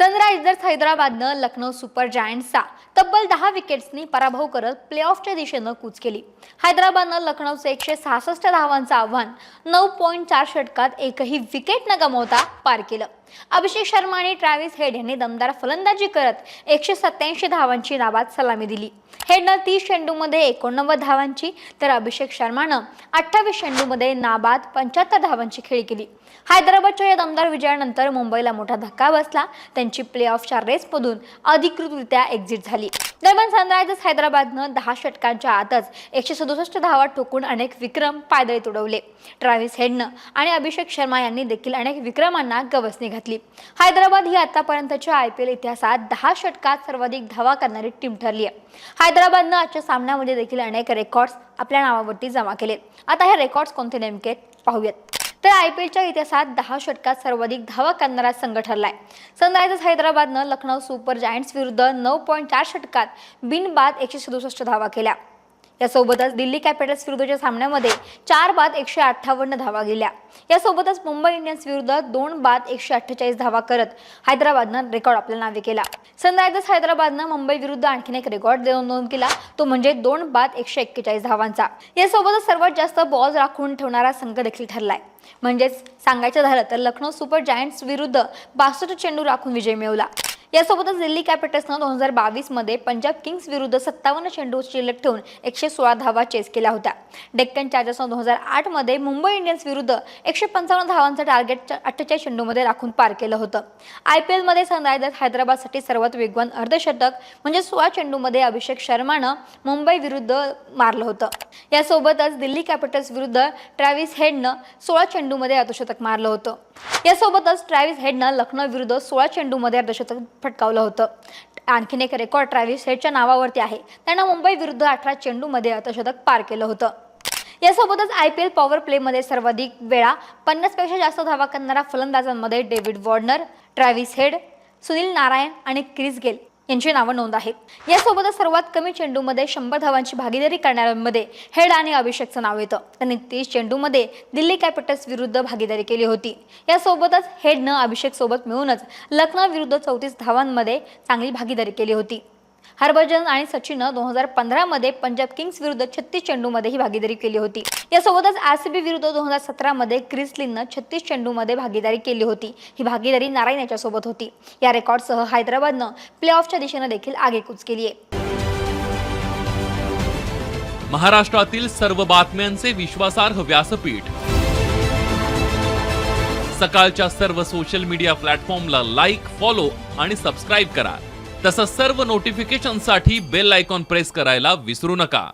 Sunrisers हैदराबादनं Lucknow super जायंट्सचा तब्बल 10 विकेट्सनी पराभव करत प्लेऑफच्या दिशेनं कूच केली। हैदराबादनं लखनौचं 166 धावांचं आव्हान 9.4 षटकात एकही विकेट न गमावता पार केलं। अभिषेक शर्मा आणि ट्रॅव्हिस हेड यांनी दमदार फलंदाजी करत 187 धावांची नाबाद सलामी दिली। हेडनं 30 चेंडूमध्ये 89 धावांची तर अभिषेक शर्मानं 28 चेंडूमध्ये नाबाद 75 धावांची खेळी केली। हैदराबादच्या या दमदार विजयानंतर मुंबईला मोठा धक्का बसला, त्यांची प्लेऑफच्या रेसमधून अधिकृतरित्या एक्झिट झाली। दरम्यान सनरायझर्स हैदराबादनं 10 षटकांच्या आतच 167 धावा ठोकून अनेक विक्रम पायदळी तुडवले। ट्रॅव्हिस हेडनं आणि अभिषेक शर्मा यांनी देखील अनेक विक्रमांना गवसणी घातली। हैदराबाद ही आतापर्यंतच्या IPL इतिहासात 10 षटकात सर्वाधिक धावा करणारी टीम ठरली आहे। हैदराबादनं आजच्या सामन्यामध्ये देखील अनेक रेकॉर्ड्स आपल्या नावावरती जमा केले। आता हे रेकॉर्ड्स कोणते नेमके पाहूयात। तर IPLच्या इतिहासात 10 षटकात सर्वाधिक धावा करणारा संघ ठरलाय। सनरायझर्स हैदराबादनं लखनौ सुपर जायंट्स विरुद्ध 9.4 षटकात बिनबाद 167 धावा केल्या। यासोबतच दिल्ली कॅपिटल्स विरुद्धच्या सामन्यामध्ये 4 बाद 158 धावा गेल्या। यासोबतच मुंबई इंडियन्स विरुद्ध 2 बाद 148 धावा करत हैदराबादनं रेकॉर्ड आपल्या नावे केला। सनरायझर्स हैदराबादनं मुंबई विरुद्ध आणखीन एक रेकॉर्ड नोंद केला, तो म्हणजे 2 बाद 141 धावांचा। यासोबतच सर्वात जास्त बॉल्स राखून ठेवणारा संघ देखील ठरलाय। म्हणजेच सांगायचं झालं तर लखनौ सुपर जायंट्स विरुद्ध 62 चेंडू राखून विजय मिळवला। यासोबतच दिल्ली कॅपिटल्सनं 2022 मध्ये पंजाब किंग्स विरुद्ध 57 चेंडू शिल्लक ठेवून 116 धावा चेस केल्या होत्या। डेक्कन चार्जर्सनं 2008 मध्ये मुंबई इंडियन्स विरुद्ध 155 धावांचं टार्गेट 48 चेंडूमध्ये राखून पार केलं होतं। IPL मध्ये सनरायझर्स हैदराबादसाठी सर्वात वेगवान अर्धशतक म्हणजे 16 चेंडूमध्ये अभिषेक शर्मानं मुंबई विरुद्ध मारलं होतं। यासोबतच दिल्ली कॅपिटल्स विरुद्ध ट्रॅव्हिस हेडनं 16 चेंडूमध्ये अर्धशतक मारलं होतं। यासोबतच ट्रॅव्हिस हेडनं लखनौ विरुद्ध 16 चेंडूमध्ये अर्धशतक फटकावलं होतं। आणखीन एक रेकॉर्ड ट्रॅव्हिस हेडच्या नावावरती आहे, त्यानं मुंबई विरुद्ध 18 चेंडूमध्ये अर्धशतक पार केलं होतं। यासोबतच IPL पॉवर प्लेमध्ये सर्वाधिक वेळा 50 पेक्षा जास्त धावा करणाऱ्या फलंदाजांमध्ये David Warner, Travis Head, Sunil Narine आणि क्रिस गेल यांची नावं नोंद आहेत। यासोबतच सर्वात कमी चेंडूमध्ये 100 धावांची भागीदारी करणाऱ्यांमध्ये हेड आणि अभिषेकचं नाव येतं। त्यांनी 30 चेंडूमध्ये दिल्ली कॅपिटल्स विरुद्ध भागीदारी केली होती। यासोबतच हेडनं अभिषेक सोबत मिळूनच लखनौ विरुद्ध 34 धावांमध्ये चांगली भागीदारी केली होती। हरभजन आणि सचिननं 2015 मध्ये पंजाब किंग्स विरुद्ध 36 चेंडूमध्ये ही भागीदारी केली होती। यासोबतच RCB विरुद्ध 2017 मध्ये क्रिस लिननं 36 चेंडूमध्ये भागीदारी केली होती। ही भागीदारी नारायण याच्यासोबत होती। या रेकॉर्डसह हैदराबादनं प्लेऑफच्या दिशेने देखील आगेकूच केली आहे। महाराष्ट्रातील सर्व बातम्यांचे विश्वासार्ह व्यासपीठ सकाळच्या सर्व सोशल मीडिया प्लॅटफॉर्मला लाईक, फॉलो आणि सबस्क्राईब करा। तसंच सर्व नोटिफिकेशनसाठी बेल आयकॉन प्रेस करायला विसरू नका।